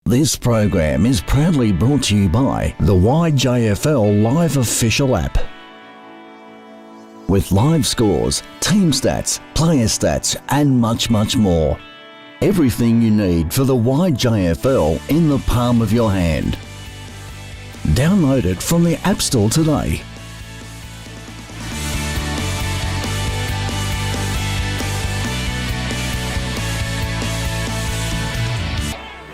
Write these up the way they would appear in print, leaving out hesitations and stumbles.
This program is proudly brought to you by the YJFL Live Official app. With live scores, team stats, player stats and much more. Everything you need for the YJFL in the palm of your hand. Download it from the App Store today.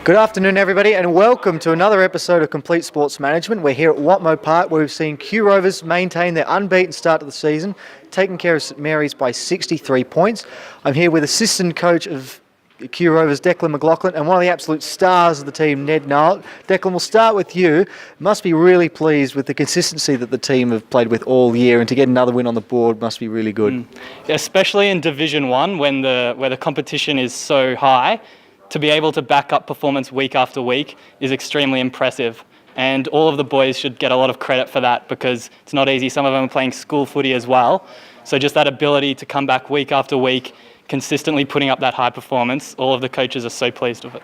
Good afternoon, everybody, and welcome to another episode of Complete Sports Management. We're here at Watmo Park, where we've seen Kew Rovers maintain their unbeaten start to the season, taking care of St Mary's by 63 points. I'm here with assistant coach of Kew Rovers, Declan McLaughlin, and one of the absolute stars of the team, Ned Nile. Declan, we'll start with you. Must be really pleased with the consistency that the team have played with all year, and to get another win on the board must be really good. Especially in Division 1, where the competition is so high. To be able to back up performance week after week is extremely impressive. And all of the boys should get a lot of credit for that because it's not easy. Some of them are playing school footy as well. So just that ability to come back week after week, consistently putting up that high performance, all of the coaches are so pleased with it.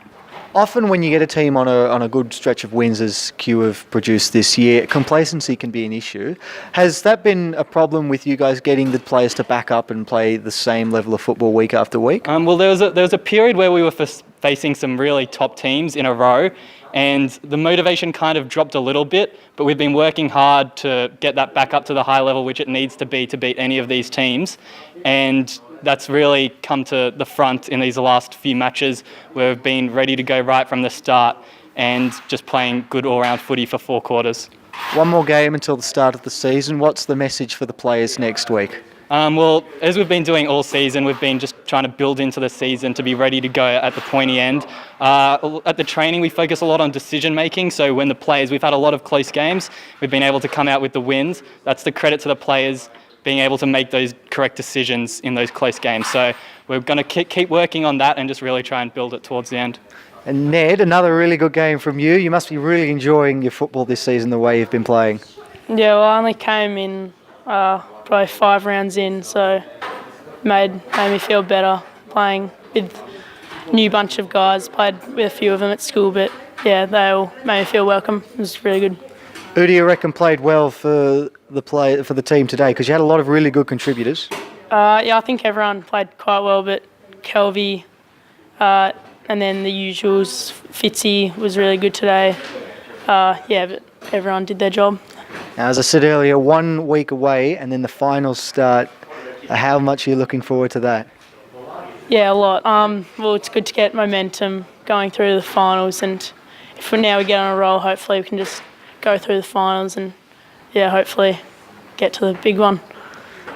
Often when you get a team on a good stretch of wins, as Kew have produced this year, complacency can be an issue. Has that been a problem with you guys getting the players to back up and play the same level of football week after week? Well, there was a period where we were facing some really top teams in a row, and the motivation kind of dropped a little bit, but we've been working hard to get that back up to the high level which it needs to be to beat any of these teams. And that's really come to the front in these last few matches where we've been ready to go right from the start and just playing good all-round footy for 4 quarters. One more game until the start of the season. What's the message for the players next week? Well, as we've been doing all season, we've been just trying to build into the season to be ready to go at the pointy end. At the training, we focus a lot on decision making. So when the players, we've had a lot of close games, we've been able to come out with the wins. That's the credit to the players being able to make those correct decisions in those close games. So we're going to keep working on that and just really try and build it towards the end. And Ned, another really good game from you. You must be really enjoying your football this season, the way you've been playing. Yeah, well, I only came in probably 5 rounds in, so made me feel better playing with a new bunch of guys. Played with a few of them at school, but yeah, they all made me feel welcome. It was really good. Who do you reckon played well for the team today? Because you had a lot of really good contributors. Yeah, I think everyone played quite well, but Kelvy and then the usuals, Fitzy was really good today. Yeah, but everyone did their job. Now, as I said earlier, 1 week away and then the finals start. How much are you looking forward to that? Yeah, a lot. Well, it's good to get momentum going through the finals, and if we get on a roll, hopefully we can just go through the finals and, yeah, hopefully get to the big one.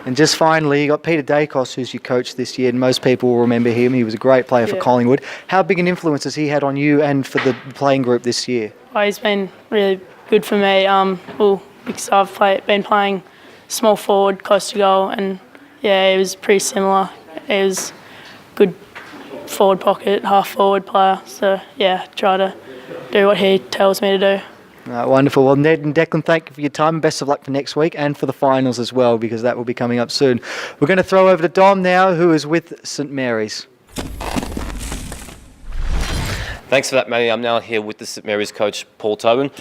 And just finally, you got Peter Dacos, who's your coach this year, and most people will remember him. He was a great player for Collingwood. How big an influence has he had on you and for the playing group this year? Oh, he's been really good for me. Well, because I've been playing small forward, close to goal, and yeah, it was pretty similar. He was good forward pocket, half forward player. So yeah, try to do what he tells me to do. Wonderful. Well, Ned and Declan, thank you for your time. Best of luck for next week and for the finals as well, because that will be coming up soon. We're going to throw over to Dom now, who is with St Mary's. Thanks for that, Matty. I'm now here with the St Mary's coach, Paul Tobin.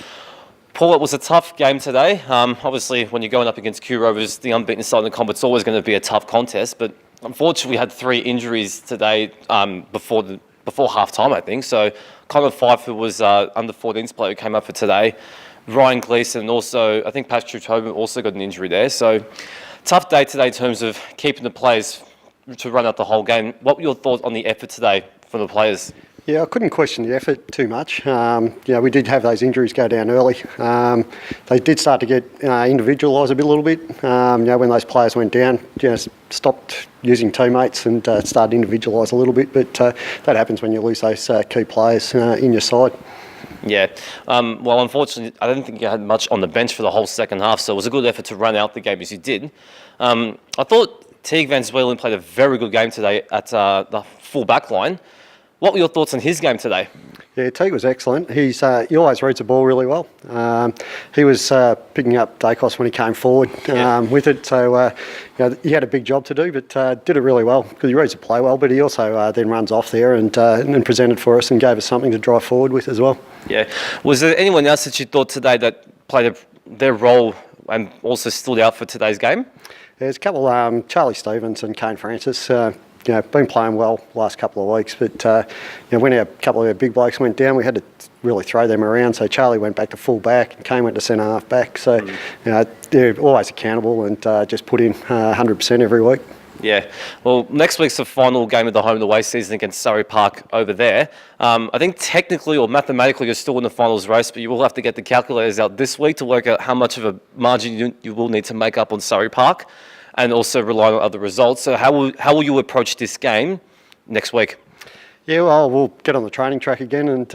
Paul, it was a tough game today. Obviously, when you're going up against Kew Rovers, the unbeaten side in the comp, it's always going to be a tough contest. But unfortunately, we had 3 injuries today before half-time, I think. So Conor Pfeiffer was under 14s player who came up for today. Ryan Gleeson and also, I think Patrick Tobin also got an injury there. So tough day today in terms of keeping the players to run out the whole game. What were your thoughts on the effort today from the players? Yeah, I couldn't question the effort too much. We did have those injuries go down early. They did start to get individualised a little bit. When those players went down, stopped using teammates and started to individualise a little bit. But that happens when you lose those key players in your side. Yeah. Well, unfortunately, I don't think you had much on the bench for the whole second half, so it was a good effort to run out the game as you did. I thought Teague Van Zwelen played a very good game today at the full back line. What were your thoughts on his game today? Yeah, Teague was excellent. He always reads the ball really well. He was picking up Dacos when he came forward with it, so he had a big job to do, but did it really well because he reads the play well. But he also then runs off there and presented for us and gave us something to drive forward with as well. Yeah. Was there anyone else that you thought today that played their role and also stood out for today's game? There's a couple. Charlie Stevens and Kane Francis. Been playing well last couple of weeks, but when a couple of our big blokes went down, we had to really throw them around. So Charlie went back to full back, and Kane went to centre half back. So they're always accountable and just put in 100% every week. Yeah. Well, next week's the final game of the home and away season against Surrey Park over there. I think technically or mathematically you're still in the finals race, but you will have to get the calculators out this week to work out how much of a margin you will need to make up on Surrey Park, and also rely on other results. So how will you approach this game next week? Yeah, well, we'll get on the training track again and,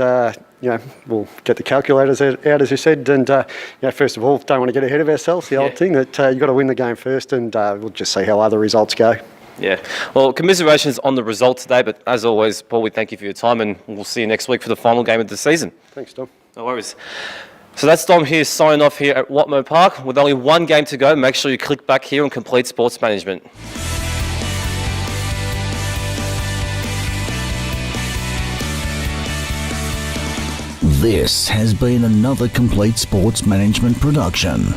we'll get the calculators out, as you said. And, first of all, don't want to get ahead of ourselves. The old thing that you've got to win the game first, and we'll just see how other results go. Yeah. Well, commiserations on the result today, but as always, Paul, we thank you for your time, and we'll see you next week for the final game of the season. Thanks, Dom. No worries. So that's Dom here signing off here at Watmo Park. With only one game to go, make sure you click back here on Complete Sports Management. This has been another Complete Sports Management production.